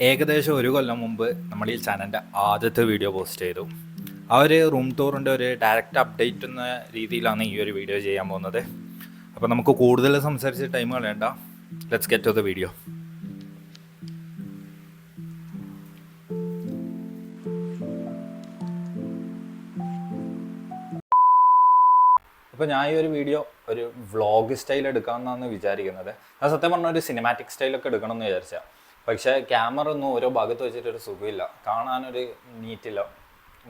ഏകദേശം ഒരു കൊല്ലം മുമ്പ് നമ്മൾ ഈ ചാനലിൻ്റെ ആദ്യത്തെ വീഡിയോ പോസ്റ്റ് ചെയ്തു. ആ ഒരു റൂം ടൂറിൻ്റെ ഒരു ഡയറക്റ്റ് അപ്ഡേറ്റ് എന്ന രീതിയിലാണ് ഈ ഒരു വീഡിയോ ചെയ്യാൻ പോകുന്നത്. അപ്പോൾ നമുക്ക് കൂടുതൽ സംസാരിച്ച് ടൈം കളയണ്ട. Let's get to the video. അപ്പോൾ ഞാൻ ഈ ഒരു വീഡിയോ ഒരു വ്ളോഗ് സ്റ്റൈൽ എടുക്കാമെന്നാണ് വിചാരിക്കുന്നത്. ഞാൻ സത്യം പറഞ്ഞാൽ ഒരു സിനിമാറ്റിക് സ്റ്റൈലൊക്കെ എടുക്കണമെന്ന് വിചാരിച്ചാൽ, പക്ഷേ ക്യാമറ ഒന്നും ഓരോ ഭാഗത്ത് വെച്ചിട്ടൊരു സുഖമില്ല, കാണാനൊരു നീറ്റില്ല,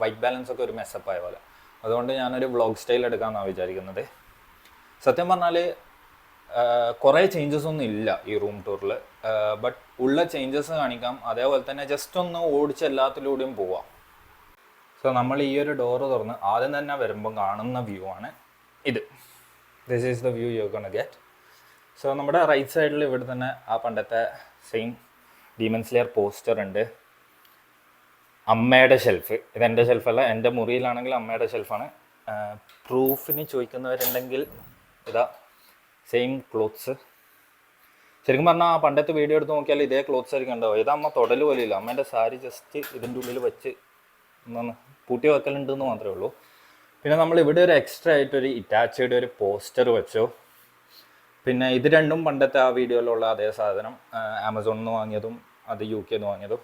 വൈറ്റ് ബാലൻസ് ഒക്കെ ഒരു മെസ്സപ്പ് ആയ പോലെ. അതുകൊണ്ട് ഞാനൊരു വ്ളോഗ് സ്റ്റൈൽ എടുക്കാമെന്നാണ് വിചാരിക്കുന്നത്. സത്യം പറഞ്ഞാൽ കുറേ ചേഞ്ചസ് ഒന്നും ഇല്ല ഈ റൂം ടൂറിൽ, ബട്ട് ഉള്ള ചേഞ്ചസ് കാണിക്കാം. അതേപോലെ തന്നെ ജസ്റ്റ് ഒന്ന് ഓടിച്ച് എല്ലാത്തിലൂടെയും പോവാം. സോ നമ്മൾ ഈ ഒരു ഡോറ് തുറന്ന് ആദ്യം തന്നെ വരുമ്പം കാണുന്ന വ്യൂ ആണ് ഇത്. This is the view U gonna get. So നമ്മുടെ റൈറ്റ് സൈഡിൽ ഇവിടെ തന്നെ ആ പണ്ടത്തെ സെയിം ഡീമൺ സ്ലെയർ പോസ്റ്റർ ഉണ്ട്. അമ്മയുടെ ഷെൽഫ്, ഇതെൻ്റെ ഷെൽഫല്ല, എൻ്റെ മുറിയിലാണെങ്കിൽ അമ്മയുടെ ഷെൽഫാണ്. പ്രൂഫിന് ചോദിക്കുന്നവരുണ്ടെങ്കിൽ ഇതാ സെയിം ക്ലോത്ത്സ്. ശരിക്കും പറഞ്ഞാൽ ആ പണ്ടത്തെ വീഡിയോ എടുത്ത് നോക്കിയാൽ ഇതേ ക്ലോത്ത്സ് ആയിരിക്കും ഉണ്ടാവും. ഇതമ്മ തൊടൽ പോലെയില്ല, അമ്മേൻ്റെ സാരി ജസ്റ്റ് ഇതിൻ്റെ ഉള്ളിൽ വെച്ച് ഒന്ന് പൂട്ടി വെക്കലുണ്ടെന്ന് മാത്രമേ ഉള്ളൂ. പിന്നെ നമ്മൾ ഇവിടെ ഒരു എക്സ്ട്രാ ആയിട്ടൊരു ഇറ്റാച്ചഡ് ഒരു പോസ്റ്റർ വെച്ചു. പിന്നെ ഇത് രണ്ടും പണ്ടത്തെ ആ വീഡിയോയിലുള്ള അതേ സാധനം, ആമസോണിൽ നിന്ന് വാങ്ങിയതും അത് UK നിന്ന് വാങ്ങിയതും.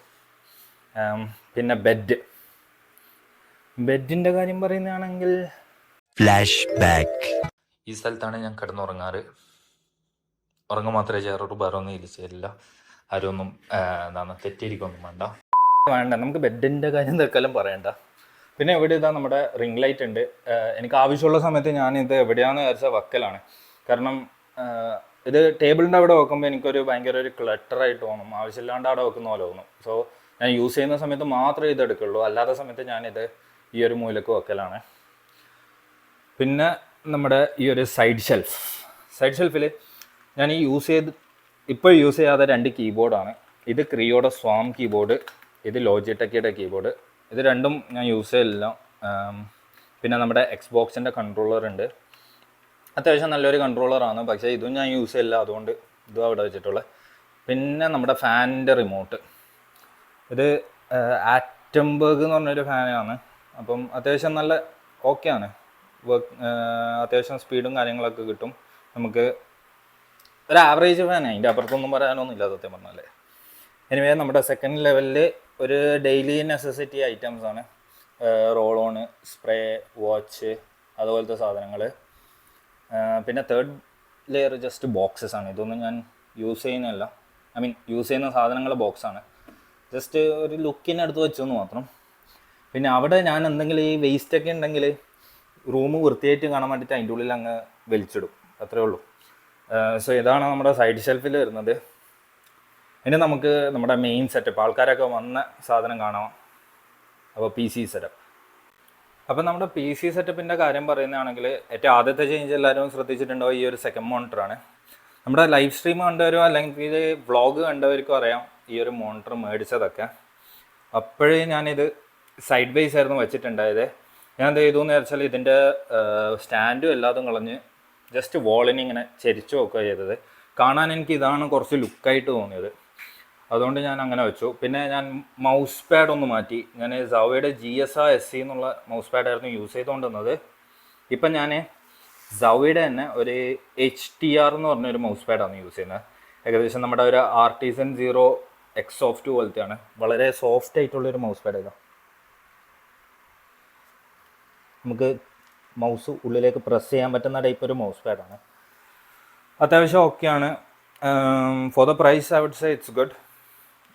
പിന്നെ ബെഡിൻ്റെ കാര്യം പറയുന്നതാണെങ്കിൽ ഫ്ലാഷ് ബാക്ക്. ഈ സ്ഥലത്താണ് ഞാൻ കിടന്നുറങ്ങാറ്. ഉറങ്ങാൻ മാത്രമേ ചെയ്യാറുള്ളൂ, വേറെ ഒന്നും ഇല്ല ചെയ്യില്ല. ആരും ഒന്നും എന്താണ് തെറ്റിയിരിക്കൊന്നും വേണ്ട. നമുക്ക് ബെഡിൻ്റെ കാര്യം തൽക്കാലം പറയണ്ട. പിന്നെ ഇവിടെ ഇതാ നമ്മുടെ റിംഗ് ലൈറ്റ് ഉണ്ട്. എനിക്ക് ആവശ്യമുള്ള സമയത്ത് ഞാനിത് എവിടെയാണെന്ന് വിചാരിച്ചാൽ വക്കലാണ്. കാരണം ഇത് ടേബിളിൻ്റെ അവിടെ വെക്കുമ്പോൾ എനിക്കൊരു ഭയങ്കര ഒരു ക്ലട്ടറായിട്ട് തോന്നും, ആവശ്യമില്ലാണ്ട് അവിടെ വെക്കുന്ന പോലെ തോന്നും. സോ ഞാൻ യൂസ് ചെയ്യുന്ന സമയത്ത് മാത്രമേ ഇത് എടുക്കുള്ളൂ, അല്ലാത്ത സമയത്ത് ഞാനിത് ഈ ഒരു മൂലക്ക് വെക്കലാണ്. പിന്നെ നമ്മുടെ ഈ ഒരു സൈഡ് ഷെൽഫിൽ ഞാൻ ഈ ഇപ്പോൾ യൂസ് ചെയ്യാതെ 2 കീബോർഡാണ്. ഇത് ക്രിയോയുടെ സ്വാം കീബോർഡ്, ഇത് ലോജിടെക്കിയുടെ കീബോർഡ്. ഇത് രണ്ടും ഞാൻ യൂസ് ചെയ്യില്ല. പിന്നെ നമ്മുടെ എക്സ്ബോക്സിൻ്റെ കൺട്രോളർ ഉണ്ട്, അത്യാവശ്യം നല്ലൊരു കൺട്രോളറാണ്, പക്ഷേ ഇതും ഞാൻ യൂസ് ചെയ്യില്ല, അതുകൊണ്ട് ഇതും അവിടെ വെച്ചിട്ടുള്ളത്. പിന്നെ നമ്മുടെ ഫാനിൻ്റെ റിമോട്ട്, ഇത് ആറ്റംബർഗ് എന്ന് പറഞ്ഞൊരു ഫാനാണ്. അപ്പം അത്യാവശ്യം നല്ല ഓക്കെയാണ്, അത്യാവശ്യം സ്പീഡും കാര്യങ്ങളൊക്കെ കിട്ടും നമുക്ക്. ഒരു ആവറേജ് ഫാനാണ്, അതിൻ്റെ അപ്പുറത്തൊന്നും പറയാനൊന്നുമില്ല സത്യം പറഞ്ഞാൽ. എനിവേ നമ്മുടെ സെക്കൻഡ് ലെവലിൽ ഒരു ഡെയിലി നെസസിറ്റി ഐറ്റംസ് ആണ്, റോൾ ഓൺ, സ്പ്രേ, വാച്ച്, അതുപോലത്തെ സാധനങ്ങൾ. പിന്നെ തേർഡ് ലെയർ ജസ്റ്റ് ബോക്സസ് ആണ്. ഇതൊന്നും ഞാൻ യൂസ് ചെയ്യുന്നില്ല, യൂസ് ചെയ്യുന്ന സാധനങ്ങൾ ബോക്സാണ്, ജസ്റ്റ് ഒരു ലുക്കിനടുത്ത് വെച്ചെന്ന് മാത്രം. പിന്നെ അവിടെ ഞാൻ എന്തെങ്കിലും ഈ വേസ്റ്റൊക്കെ ഉണ്ടെങ്കിൽ റൂം വൃത്തിയായിട്ട് കാണാൻ വേണ്ടിയിട്ട് അതിൻ്റെ ഉള്ളിൽ അങ്ങ് വലിച്ചിടും, അത്രേ ഉള്ളൂ. സോ ഇതാണ് നമ്മുടെ സൈഡ് ഷെൽഫിൽ വരുന്നത്. ഇനി നമുക്ക് നമ്മുടെ മെയിൻ സെറ്റപ്പ്, ആൾക്കാരൊക്കെ വന്ന സാധനം കാണാം. അപ്പോൾ PC സെറ്റപ്പ്. അപ്പോൾ നമ്മുടെ PC സെറ്റപ്പിൻ്റെ കാര്യം പറയുന്നതാണെങ്കിൽ ഏറ്റവും ആദ്യത്തെ ചേഞ്ച് എല്ലാവരും ശ്രദ്ധിച്ചിട്ടുണ്ടോ, ഈ ഒരു സെക്കൻഡ് മോണിറ്ററാണ്. നമ്മുടെ ലൈവ് സ്ട്രീം കണ്ടവരോ അല്ലെങ്കിൽ വ്ളോഗ് കണ്ടവർക്കും അറിയാം ഈ ഒരു മോണിറ്റർ മേടിച്ചതൊക്കെ. അപ്പോഴേ ഞാനിത് സൈഡ് ബേസ് ആയിരുന്നു വെച്ചിട്ടുണ്ടായത്. ഞാൻ എന്ത് ചെയ്തു എന്ന് വെച്ചാൽ ഇതിൻ്റെ സ്റ്റാൻഡും എല്ലാതും കളഞ്ഞ് ജസ്റ്റ് വോളിന് ഇങ്ങനെ ചെരിച്ചു വെക്കുക ചെയ്തത്. കാണാൻ എനിക്ക് ഇതാണ് കുറച്ച് ലുക്കായിട്ട് തോന്നിയത്, അതുകൊണ്ട് ഞാൻ അങ്ങനെ വെച്ചു. പിന്നെ ഞാൻ മൗസ് പാഡ് ഒന്ന് മാറ്റി. ഞാൻ സൗവയുടെ GSR SC എന്നുള്ള മൗസ് പാഡായിരുന്നു യൂസ് ചെയ്തുകൊണ്ടിരുന്നത്. ഇപ്പം ഞാൻ സൗവയുടെ തന്നെ ഒരു HTR എന്ന് പറഞ്ഞൊരു മൗസ് പാഡാണ് യൂസ് ചെയ്യുന്നത്. ഏകദേശം നമ്മുടെ ഒരു ആർട്ടിസൺ 0X Soft പോലത്തെയാണ്, വളരെ സോഫ്റ്റ് ആയിട്ടുള്ളൊരു മൗസ് പാഡ്. ഇതാ നമുക്ക് മൗസ് ഉള്ളിലേക്ക് പ്രസ് ചെയ്യാൻ പറ്റുന്ന ടൈപ്പ് ഒരു മൗസ് പാഡാണ്. അത്യാവശ്യം ഓക്കെയാണ്. For the price I would say it's good.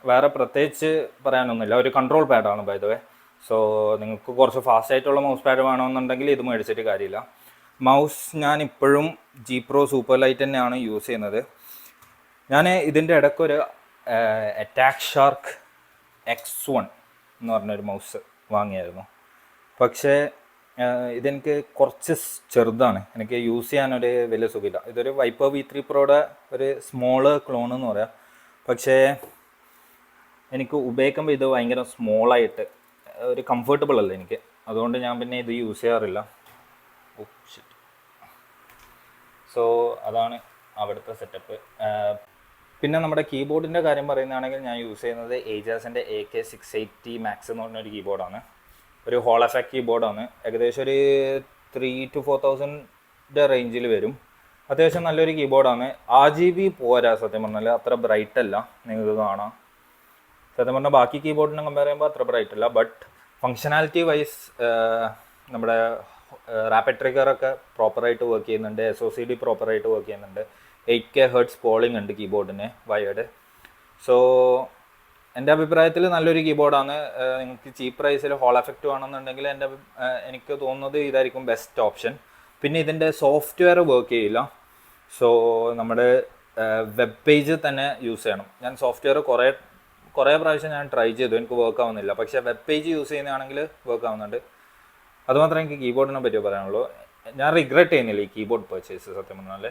വേറെ പ്രത്യേകിച്ച് പറയാനൊന്നുമില്ല. ഒരു കൺട്രോൾ പാഡാണ് ബൈ ദ വേ. സോ നിങ്ങൾക്ക് കുറച്ച് ഫാസ്റ്റ് ആയിട്ടുള്ള മൗസ് പാഡ് വേണമെന്നുണ്ടെങ്കിൽ ഇത് മേടിച്ചിട്ട് കാര്യമില്ല. മൗസ് ഞാൻ ഇപ്പോഴും G Pro സൂപ്പർ ലൈറ്റ് തന്നെയാണ് യൂസ് ചെയ്യുന്നത്. ഞാൻ ഇതിൻ്റെ ഇടയ്ക്കൊരു അറ്റാക്ക് ഷാർക്ക് X1 എന്ന് പറഞ്ഞൊരു മൗസ് വാങ്ങിയായിരുന്നു, പക്ഷേ ഇതെനിക്ക് കുറച്ച് ചെറുതാണ്, എനിക്ക് യൂസ് ചെയ്യാനൊരു വലിയ സുഖമില്ല. ഇതൊരു വൈപ്പർ V3 Proയുടെ ഒരു സ്മോള് ക്ലോൺ എന്ന് പറയാം, പക്ഷേ എനിക്ക് ഉപയോഗിക്കുമ്പോൾ ഇത് ഭയങ്കര സ്മോളായിട്ട് ഒരു കംഫർട്ടബിൾ അല്ല എനിക്ക്, അതുകൊണ്ട് ഞാൻ പിന്നെ ഇത് യൂസ് ചെയ്യാറില്ല. സോ അതാണ് അവിടുത്തെ സെറ്റപ്പ്. പിന്നെ നമ്മുടെ കീബോർഡിൻ്റെ കാര്യം പറയുകയാണെങ്കിൽ ഞാൻ യൂസ് ചെയ്യുന്നത് ഏജാസിൻ്റെ AK680 മാക്സ് എന്ന് പറഞ്ഞൊരു കീബോർഡാണ്. ഒരു ഹോൾ എഫക്റ്റ് കീബോർഡാണ്. ഏകദേശം ഒരു 3,000 to 4,000 റേഞ്ചിൽ വരും. അത്യാവശ്യം നല്ലൊരു കീബോർഡാണ്. RGB പോരാ സത്യം പറഞ്ഞാൽ, അത്ര ബ്രൈറ്റ് അല്ല. നിങ്ങൾക്ക് കാണാം, സത്യം പറഞ്ഞാൽ ബാക്കി കീബോർഡിനെ കമ്പയർ ചെയ്യുമ്പോൾ അത്ര ബ്രൈറ്റ് അല്ല. ബട്ട് ഫങ്ഷനാലിറ്റി വൈസ് നമ്മുടെ റാപ്പിഡ് ട്രിഗറൊക്കെ പ്രോപ്പറായിട്ട് വർക്ക് ചെയ്യുന്നുണ്ട്. SOCD പ്രോപ്പറായിട്ട് വർക്ക് ചെയ്യുന്നുണ്ട്. 8K Hz പോളിംഗ് ഉണ്ട് കീബോർഡിന് വയേർഡ്. സോ എൻ്റെ അഭിപ്രായത്തിൽ നല്ലൊരു കീബോർഡാണ്. നിങ്ങൾക്ക് ചീപ്പ് പ്രൈസിൽ ഹോൾ എഫക്റ്റ് വേണമെന്നുണ്ടെങ്കിൽ എനിക്ക് തോന്നുന്നത് ഇതായിരിക്കും ബെസ്റ്റ് ഓപ്ഷൻ. പിന്നെ ഇതിൻ്റെ സോഫ്റ്റ്വെയർ വർക്ക് ചെയ്യില്ല. സോ നമ്മുടെ വെബ് പേജ് തന്നെ യൂസ് ചെയ്യണം. ഞാൻ സോഫ്റ്റ്വെയർ കുറേ പ്രാവശ്യം ഞാൻ ട്രൈ ചെയ്തു, എനിക്ക് വർക്ക് ആവുന്നില്ല. പക്ഷേ വെബ് പേജ് യൂസ് ചെയ്യുന്നതാണെങ്കിൽ വർക്ക് ആവുന്നുണ്ട്. അതുമാത്രമേ എനിക്ക് കീബോർഡിനെ പറ്റി പറയാനുള്ളൂ. ഞാൻ റിഗ്രറ്റ് ചെയ്യുന്നില്ല ഈ കീബോർഡ് പർച്ചേസ് സത്യം പറഞ്ഞാൽ.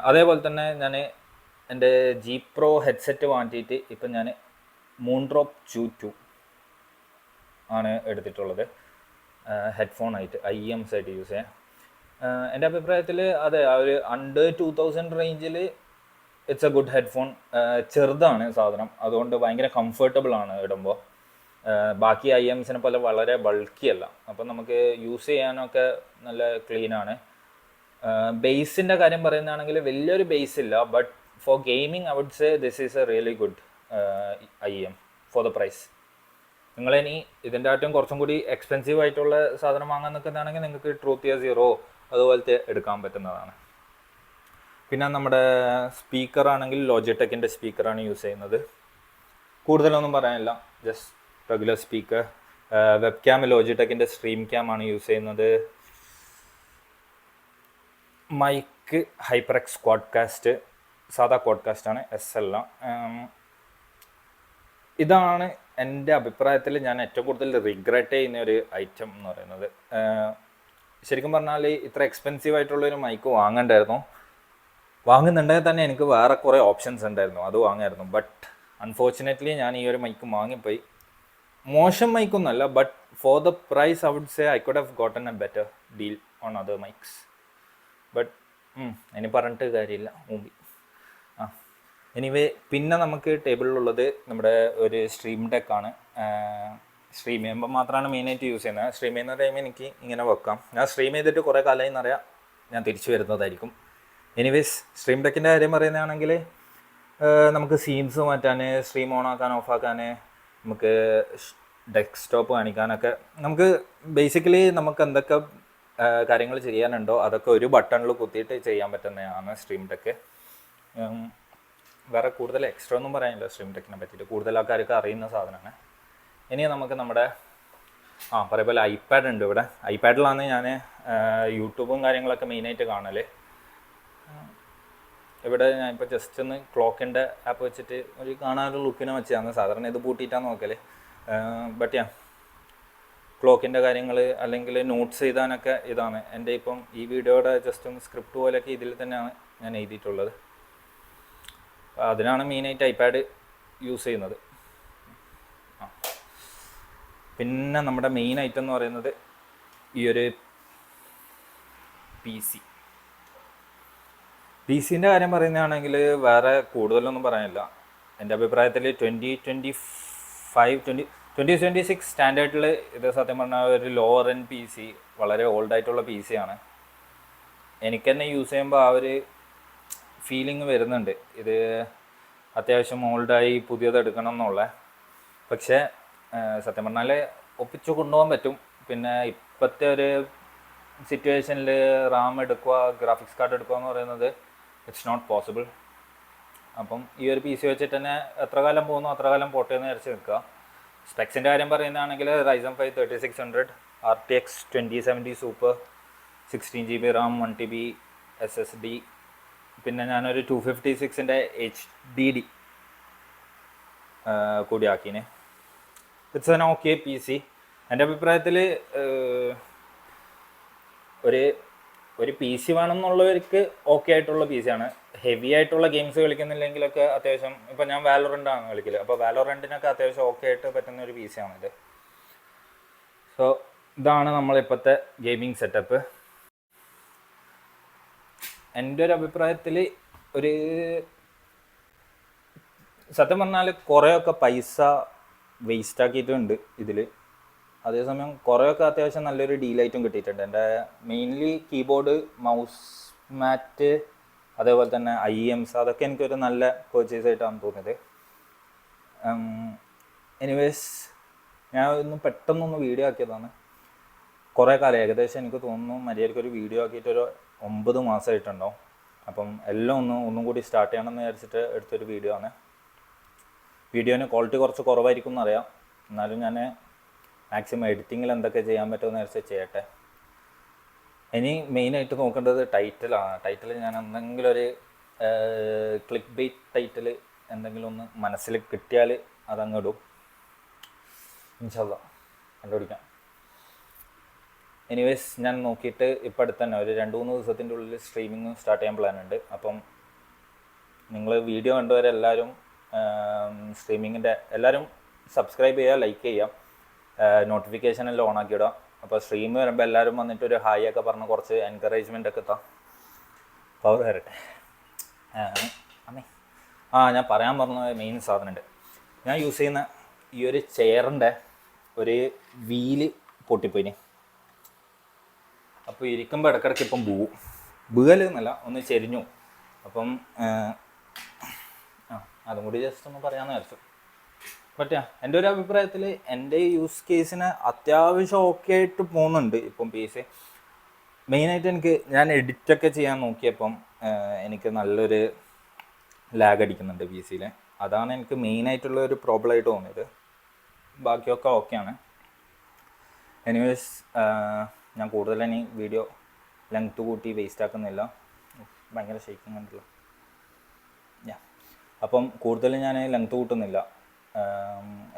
അതേപോലെ തന്നെ ഞാൻ എൻ്റെ G Pro ഹെഡ്സെറ്റ് വാങ്ങിയിട്ട് ഇപ്പം ഞാൻ മൂൺഡ്രോപ്പ് Q2 ആണ് എടുത്തിട്ടുള്ളത്. ഹെഡ്ഫോണായിട്ട് IEMs ആയിട്ട് യൂസ് ചെയ്യാൻ. എൻ്റെ അഭിപ്രായത്തിൽ അതെ, ആ ഒരു അണ്ടർ 2000 റേഞ്ചിൽ ഇറ്റ്സ് എ ഗുഡ് ഹെഡ്ഫോൺ. ചെറുതാണ് സാധനം, അതുകൊണ്ട് ഭയങ്കര കംഫർട്ടബിൾ ആണ് ഇടുമ്പോൾ. ബാക്കി IEMസിനെ പോലെ വളരെ ബൾക്കി അല്ല. അപ്പം നമുക്ക് യൂസ് ചെയ്യാനൊക്കെ നല്ല ക്ലീനാണ്. ബേസിൻ്റെ കാര്യം പറയുന്നതാണെങ്കിൽ വലിയൊരു ബേസ് ഇല്ല. But for gaming I would say this is a really good IEM for the price. നിങ്ങളിനി ഇതിൻ്റെ ആയിട്ടും കുറച്ചും കൂടി എക്സ്പെൻസീവ് ആയിട്ടുള്ള സാധനം വാങ്ങാൻ നിൽക്കുന്നതാണെങ്കിൽ നിങ്ങൾക്ക് ട്രൂത്ത് സീറോ അതുപോലത്തെ എടുക്കാൻ പറ്റുന്നതാണ്. പിന്നെ നമ്മുടെ സ്പീക്കറാണെങ്കിൽ ലോജിടെക്കിൻ്റെ സ്പീക്കറാണ് യൂസ് ചെയ്യുന്നത്. കൂടുതലൊന്നും പറയാനില്ല, just regular speaker. Web cam ലോജിടെക്കിൻ്റെ സ്ട്രീം ക്യാം ആണ് യൂസ് ചെയ്യുന്നത്. മൈക്ക് ഹൈപ്പറെക്സ് ക്വാഡ്കാസ്റ്റ്, സാധാ ക്വാഡ്കാസ്റ്റാണ്, SL. ഇതാണ് എൻ്റെ അഭിപ്രായത്തിൽ ഞാൻ ഏറ്റവും കൂടുതൽ റിഗ്രറ്റ് ചെയ്യുന്ന ഒരു ഐറ്റം എന്ന് പറയുന്നത്. ശരിക്കും പറഞ്ഞാൽ ഇത്ര എക്സ്പെൻസീവ് ആയിട്ടുള്ളൊരു മൈക്ക് വാങ്ങുന്നുണ്ടെങ്കിൽ തന്നെ എനിക്ക് വേറെ കുറേ ഓപ്ഷൻസ് ഉണ്ടായിരുന്നു, അത് വാങ്ങായിരുന്നു. ബട്ട് അൺഫോർച്ചുനേറ്റ്ലി ഞാൻ ഈ ഒരു മൈക്ക് വാങ്ങിപ്പോയി. മോശം മൈക്കൊന്നുമല്ല, but for the price I would say I could have gotten a better deal on other mics. But അതിന് പറഞ്ഞിട്ട് കാര്യമില്ല മുമ്പ്. എനിവേ, പിന്നെ നമുക്ക് ടേബിളിലുള്ളത് നമ്മുടെ ഒരു സ്ട്രീം ഡെക്കാണ്. സ്ട്രീം ചെയ്യുമ്പോൾ മാത്രമാണ് മെയിനായിട്ട് യൂസ് ചെയ്യുന്നത്. സ്ട്രീം ചെയ്യുന്ന ടൈമിൽ എനിക്ക് ഇങ്ങനെ വെക്കാം. ഞാൻ സ്ട്രീം ചെയ്തിട്ട് കുറേ കാലമായി എന്നറിയാം, ഞാൻ തിരിച്ചു വരുന്നതായിരിക്കും. എനിവേസ്, സ്ട്രീം ഡെക്കിൻ്റെ കാര്യം പറയുന്നതാണെങ്കിൽ നമുക്ക് സീൻസ് മാറ്റാൻ, സ്ട്രീം ഓൺ ആക്കാൻ, ഓഫ് ആക്കാൻ, നമുക്ക് ഡെസ്ക്ടോപ്പ് കാണിക്കാനൊക്കെ, നമുക്ക് ബേസിക്കലി നമുക്ക് എന്തൊക്കെ കാര്യങ്ങൾ ചെയ്യാനുണ്ടോ അതൊക്കെ ഒരു ബട്ടണിൽ കുത്തിയിട്ട് ചെയ്യാൻ പറ്റുന്നതാണ് സ്ട്രീം ഡെക്ക്. വേറെ കൂടുതൽ എക്സ്ട്രാ ഒന്നും പറയാനില്ല സ്ട്രീം ഡെക്കിനെ പറ്റിയിട്ട്. കൂടുതൽ ആൾക്കാർക്ക് അറിയുന്ന സാധനമാണ്. ഇനി നമുക്ക് നമ്മുടെ പറയപോലെ ഐപാഡ് ഉണ്ട് ഇവിടെ. ഐപാഡിലാണ് ഞാൻ യൂട്യൂബും കാര്യങ്ങളൊക്കെ മെയിനായിട്ട് കാണൽ. ഇവിടെ ഞാനിപ്പോൾ ജസ്റ്റ് ഒന്ന് ക്ലോക്കിൻ്റെ ആപ്പ് വെച്ചിട്ട് ഒരു കാണാനൊരു ലുക്കിനെ വെച്ചാണ് സാധാരണ ഇത് പൂട്ടിയിട്ടാണ് നോക്കൽ. ബട്ട് ക്ലോക്കിൻ്റെ കാര്യങ്ങൾ അല്ലെങ്കിൽ നോട്ട്സ് എഴുതാനൊക്കെ ഇതാണ്. എൻ്റെ ഇപ്പം ഈ വീഡിയോയുടെ ജസ്റ്റ് ഒന്ന് സ്ക്രിപ്റ്റ് പോലെയൊക്കെ ഇതിൽ തന്നെയാണ് ഞാൻ എഴുതിയിട്ടുള്ളത്. അതിനാണ് മെയിനായിട്ട് ഐപാഡ് യൂസ് ചെയ്യുന്നത്. പിന്നെ നമ്മുടെ മെയിൻ ഐറ്റം എന്ന് പറയുന്നത് ഈ ഒരു പി സിൻ്റെ കാര്യം പറയുന്നതാണെങ്കിൽ വേറെ കൂടുതലൊന്നും പറയാനില്ല. എൻ്റെ അഭിപ്രായത്തിൽ 2026 സ്റ്റാൻഡേർഡിൽ ഇത് സത്യം പറഞ്ഞാൽ ഒരു ലോവർ എൻഡ് PC, വളരെ ഓൾഡായിട്ടുള്ള PC ആണ്. എനിക്ക് തന്നെ യൂസ് ചെയ്യുമ്പോൾ ആ ഒരു ഫീലിംഗ് വരുന്നുണ്ട്, ഇത് അത്യാവശ്യം ഓൾഡായി പുതിയത് എടുക്കണം എന്നുള്ള. പക്ഷേ സത്യം പറഞ്ഞാൽ ഒപ്പിച്ചു കൊണ്ടുപോകാൻ പറ്റും. പിന്നെ ഇപ്പോഴത്തെ ഒരു സിറ്റുവേഷനിൽ റാം എടുക്കുക, ഗ്രാഫിക്സ് കാർഡ് എടുക്കുക എന്ന് പറയുന്നത് ഇറ്റ്സ് നോട്ട് പോസിബിൾ. അപ്പം ഈ ഒരു PC വെച്ചിട്ട് തന്നെ എത്ര കാലം പോകുന്നു അത്ര കാലം പോട്ടെ എന്ന് വിചാരിച്ച് നിൽക്കുക. സ്പെക്സിൻ്റെ കാര്യം പറയുന്നതാണെങ്കിൽ Ryzen 5 3600, RTX 2070 super, 16GB RAM, 1TB SSD. പിന്നെ ഞാനൊരു 256ൻ്റെ HDD കൂടി ആക്കിന്. It's an okay PC. എൻ്റെ അഭിപ്രായത്തിൽ ഒരു PC വേണമെന്നുള്ളവർക്ക് ഓക്കെ ആയിട്ടുള്ള PC ആണ്. ഹെവി ആയിട്ടുള്ള ഗെയിംസ് കളിക്കുന്നില്ലെങ്കിലൊക്കെ അത്യാവശ്യം, ഇപ്പം ഞാൻ വാലോറൻ്റാണ് കളിക്കല്, അപ്പോൾ വാലോറൻറ്റിനൊക്കെ അത്യാവശ്യം ഓക്കെ ആയിട്ട് പറ്റുന്ന ഒരു PC ആണിത്. സോ ഇതാണ് നമ്മളിപ്പോഴത്തെ ഗെയിമിംഗ് സെറ്റപ്പ്. എൻ്റെ ഒരു അഭിപ്രായത്തിൽ ഒരു സത്യം പറഞ്ഞാൽ കുറേയൊക്കെ പൈസ വേസ്റ്റ് ആക്കിയിട്ടുണ്ട് ഇതിൽ. അതേസമയം കുറേയൊക്കെ അത്യാവശ്യം നല്ലൊരു ഡീലായിട്ടും കിട്ടിയിട്ടുണ്ട്. എൻ്റെ മെയിൻലി കീബോർഡ്, മൗസ് മാറ്റ്, അതേപോലെ തന്നെ IEMs, അതൊക്കെ എനിക്കൊരു നല്ല പർച്ചേസ് ആയിട്ടാണ് തോന്നിയത്. എനിവേസ് ഞാൻ ഒന്ന് പെട്ടെന്നൊന്ന് വീഡിയോ ആക്കിയതാണ്. കുറേ കാലം, ഏകദേശം എനിക്ക് തോന്നുന്നു മര്യാദയ്ക്കൊരു വീഡിയോ ആക്കിയിട്ടൊരു 9 മാസമായിട്ടുണ്ടാവും. അപ്പം എല്ലാം ഒന്നും കൂടി സ്റ്റാർട്ട് ചെയ്യണമെന്ന് വിചാരിച്ചിട്ട് എടുത്തൊരു വീഡിയോ ആണ്. വീഡിയോന് ക്വാളിറ്റി കുറച്ച് കുറവായിരിക്കും എന്നറിയാം, എന്നാലും ഞാൻ മാക്സിമം എഡിറ്റിങ്ങിൽ എന്തൊക്കെ ചെയ്യാൻ പറ്റുമെന്ന് വിചാരിച്ച് ചെയ്യട്ടെ. ഇനി മെയിനായിട്ട് നോക്കേണ്ടത് ടൈറ്റിലാണ്. ടൈറ്റിൽ ഞാൻ എന്തെങ്കിലും ഒരു ക്ലിക്ക് ബൈറ്റ് ടൈറ്റിൽ എന്തെങ്കിലും ഒന്ന് മനസ്സിൽ കിട്ടിയാൽ അതങ്ങ് ഇടും. ഇൻഷാ അല്ലാഹ് കണ്ടുപിടിക്കാം. എനിവേസ് ഞാൻ നോക്കിയിട്ട് ഇപ്പം അടുത്ത് തന്നെ ഒരു 2-3 ദിവസത്തിൻ്റെ ഉള്ളിൽ സ്ട്രീമിങ് സ്റ്റാർട്ട് ചെയ്യാൻ പ്ലാൻ ഉണ്ട്. അപ്പം നിങ്ങൾ വീഡിയോ കണ്ടുവരെ എല്ലാവരും സ്ട്രീമിങ്ങിൻ്റെ എല്ലാവരും സബ്സ്ക്രൈബ് ചെയ്യുക, ലൈക്ക് ചെയ്യാം, നോട്ടിഫിക്കേഷൻ എല്ലാം ഓൺ ആക്കിയിടാം. അപ്പോൾ സ്ട്രീം വരുമ്പോൾ എല്ലാവരും വന്നിട്ട് ഒരു ഹായ് ഒക്കെ പറഞ്ഞ് കുറച്ച് എൻകറേജ്മെൻ്റ് ഒക്കെ താ. പവർ വരട്ടെ. അമ്മേ ഞാൻ പറയാൻ പറഞ്ഞ മെയിൻ സാധനമുണ്ട്. ഞാൻ യൂസ് ചെയ്യുന്ന ഈ ഒരു ചെയറിൻ്റെ ഒരു വീല് പൊട്ടിപ്പോയിന്. അപ്പോൾ ഇരിക്കുമ്പോൾ ഇടയ്ക്കിടയ്ക്ക് ഇപ്പം ബൂകലെന്നല്ല, ഒന്ന് ചെരിഞ്ഞു. അപ്പം അതും കൂടി ജസ്റ്റ് ഒന്ന് പറയാമെന്ന് വിചാരിച്ചു. പറ്റാ എൻ്റെ ഒരു അഭിപ്രായത്തിൽ എൻ്റെ യൂസ് കേസിന് അത്യാവശ്യം ഓക്കെ ആയിട്ട് പോകുന്നുണ്ട് ഇപ്പം PC. മെയിനായിട്ട് ഞാൻ എഡിറ്റൊക്കെ ചെയ്യാൻ നോക്കിയപ്പം എനിക്ക് നല്ലൊരു ലാഗ് അടിക്കുന്നുണ്ട് PC-യിൽ. അതാണ് എനിക്ക് മെയിനായിട്ടുള്ള ഒരു പ്രോബ്ലമായിട്ട് തോന്നിയത്. ബാക്കിയൊക്കെ ഓക്കെയാണ്. എനിവേസ് ഞാൻ കൂടുതൽ ഇനി വീഡിയോ ലെങ്ത് കൂട്ടി വേസ്റ്റ് ആക്കുന്നില്ല. ഭയങ്കര ഷേക്കിംഗ് ഉണ്ടല്ലോ. അപ്പം കൂടുതൽ ഞാൻ ലെങ്ത് കൂട്ടുന്നില്ല.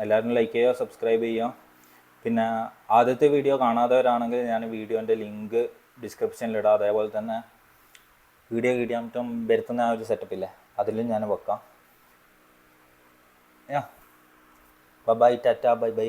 എല്ലാവരും ലൈക്ക് ചെയ്യുക, സബ്സ്ക്രൈബ് ചെയ്യുക. പിന്നെ ആദ്യത്തെ വീഡിയോ കാണാത്തവരാണെങ്കിൽ ഞാൻ വീഡിയോൻ്റെ ലിങ്ക് ഡിസ്ക്രിപ്ഷനിലിടാം. അതേപോലെ തന്നെ വീഡിയോ കിട്ടിയാൽ വരുത്തുന്ന ആ ഒരു സെറ്റപ്പില്ലേ, അതിലും ഞാൻ വെക്കാം. Bye, tata, by.